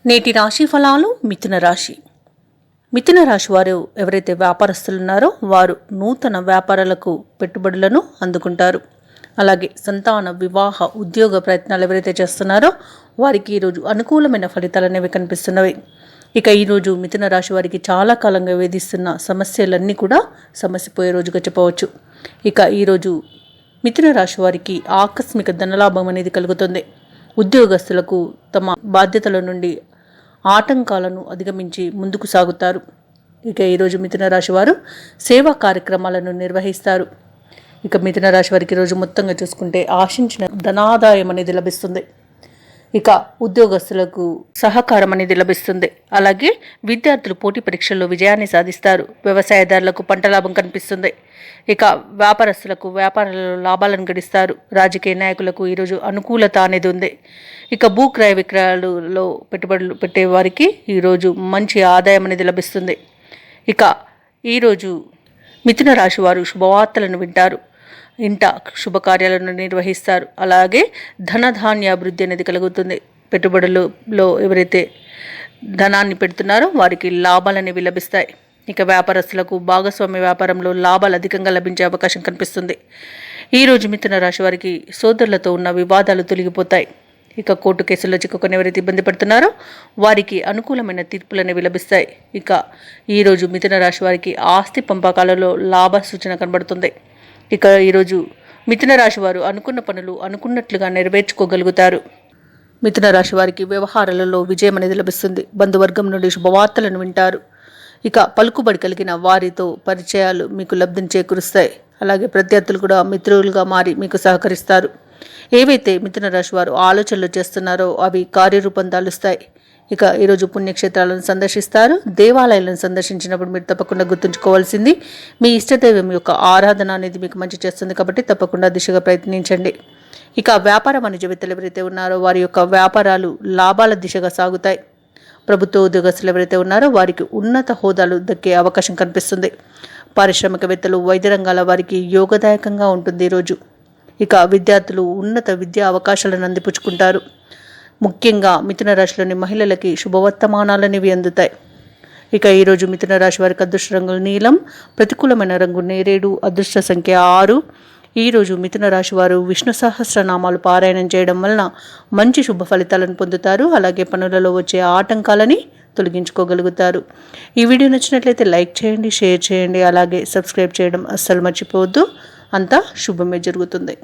నేటి రాశి ఫలాలు. మిథున రాశి వారు ఎవరైతే వ్యాపారస్తులు ఉన్నారో వారు నూతన వ్యాపారాలకు పెట్టుబడులను అందుకుంటారు. అలాగే సంతాన, వివాహ, ఉద్యోగ ప్రయత్నాలు ఎవరైతే చేస్తున్నారో వారికి ఈరోజు అనుకూలమైన ఫలితాలు అనేవి కనిపిస్తున్నవి. ఇక ఈరోజు మిథున రాశి వారికి చాలా కాలంగా వేధిస్తున్న సమస్యలన్నీ కూడా సమస్యపోయే రోజుగా చెప్పవచ్చు. ఇక ఈరోజు మిథున రాశి వారికి ఆకస్మిక ధనలాభం అనేది కలుగుతుంది. ఉద్యోగస్తులకు తమ బాధ్యతల నుండి ఆటంకాలను అధిగమించి ముందుకు సాగుతారు. ఇక ఈరోజు మిథున రాశి వారు సేవా కార్యక్రమాలను నిర్వహిస్తారు. ఇక మిథున రాశి వారికి ఈరోజు మొత్తంగా చూసుకుంటే ఆశించిన ధనాదాయం అనేది లభిస్తుంది. ఇక ఉద్యోగస్తులకు సహకారం అనేది లభిస్తుంది. అలాగే విద్యార్థులు పోటీ పరీక్షల్లో విజయాన్ని సాధిస్తారు. వ్యవసాయదారులకు పంట లాభం కనిపిస్తుంది. ఇక వ్యాపారస్తులకు వ్యాపారాలలో లాభాలను గడిస్తారు. రాజకీయ నాయకులకు ఈరోజు అనుకూలత అనేది ఉంది. ఇక భూక్రయ విక్రయాలలో పెట్టుబడులు పెట్టే వారికి ఈరోజు మంచి ఆదాయం అనేది లభిస్తుంది. ఇక ఈరోజు మిథున రాశి వారు శుభవార్తలను వింటారు. ఇంట శుభకార్యాలను నిర్వహిస్తారు. అలాగే ధనధాన్య అభివృద్ధి అనేది కలుగుతుంది. పెట్టుబడులలో ఎవరైతే ధనాన్ని పెడుతున్నారో వారికి లాభాలు అనేవి లభిస్తాయి. ఇక వ్యాపారస్తులకు భాగస్వామ్య వ్యాపారంలో లాభాలు అధికంగా లభించే అవకాశం కనిపిస్తుంది. ఈరోజు మిథున రాశి వారికి సోదరులతో ఉన్న వివాదాలు తొలగిపోతాయి. ఇక కోర్టు కేసుల్లో చిక్కుకొని ఎవరైతే ఇబ్బంది పడుతున్నారో వారికి అనుకూలమైన తీర్పులు అనేవి లభిస్తాయి. ఇక ఈరోజు మిథున రాశి వారికి ఆస్తి పంపకాలలో లాభ సూచన కనబడుతుంది. ఇక ఈరోజు మిథున రాశి వారు అనుకున్న పనులు అనుకున్నట్లుగా నెరవేర్చుకోగలుగుతారు. మిథున రాశి వారికి వ్యవహారాలలో విజయం అనేది లభిస్తుంది. బంధువర్గం నుండి శుభవార్తలను వింటారు. ఇక పలుకుబడి కలిగిన వారితో పరిచయాలు మీకు లబ్ధిని చేకూరుస్తాయి. అలాగే ప్రత్యర్థులు కూడా మిత్రులుగా మారి మీకు సహకరిస్తారు. ఏవైతే మిథున రాశి వారు ఆలోచనలు చేస్తున్నారో అవి కార్యరూపం దాలుస్తాయి. ఇక ఈరోజు పుణ్యక్షేత్రాలను సందర్శిస్తారు. దేవాలయాలను సందర్శించినప్పుడు మీరు తప్పకుండా గుర్తుంచుకోవాల్సింది మీ ఇష్టదైవం యొక్క ఆరాధన అనేది మీకు మంచి చేస్తుంది. కాబట్టి తప్పకుండా దిశగా ప్రయత్నించండి. ఇక వ్యాపార వాణిజ్యవేత్తలు ఎవరైతే ఉన్నారో వారి యొక్క వ్యాపారాలు లాభాల దిశగా సాగుతాయి. ప్రభుత్వ ఉద్యోగస్తులు ఎవరైతే ఉన్నారో వారికి ఉన్నత హోదాలు దక్కే అవకాశం కనిపిస్తుంది. పారిశ్రామికవేత్తలు, వైద్య రంగాల వారికి యోగదాయకంగా ఉంటుంది ఈరోజు. ఇక విద్యార్థులు ఉన్నత విద్యా అవకాశాలను అందిపుచ్చుకుంటారు. ముఖ్యంగా మిథున రాశిలోని మహిళలకి శుభవర్తమానాలనేవి అందుతాయి. ఇక ఈరోజు మిథున రాశి వారికి అదృష్ట రంగు నీలం, ప్రతికూలమైన రంగు నేరేడు, అదృష్ట సంఖ్య 6. ఈరోజు మిథున రాశి వారు విష్ణు సహస్రనామాలు పారాయణం చేయడం వలన మంచి శుభ ఫలితాలను పొందుతారు. అలాగే పనులలో వచ్చే ఆటంకాలని తొలగించుకోగలుగుతారు. ఈ వీడియో నచ్చినట్లయితే లైక్ చేయండి, షేర్ చేయండి, అలాగే సబ్స్క్రైబ్ చేయడం అస్సలు మర్చిపోవద్దు. అంతా శుభమే జరుగుతుంది.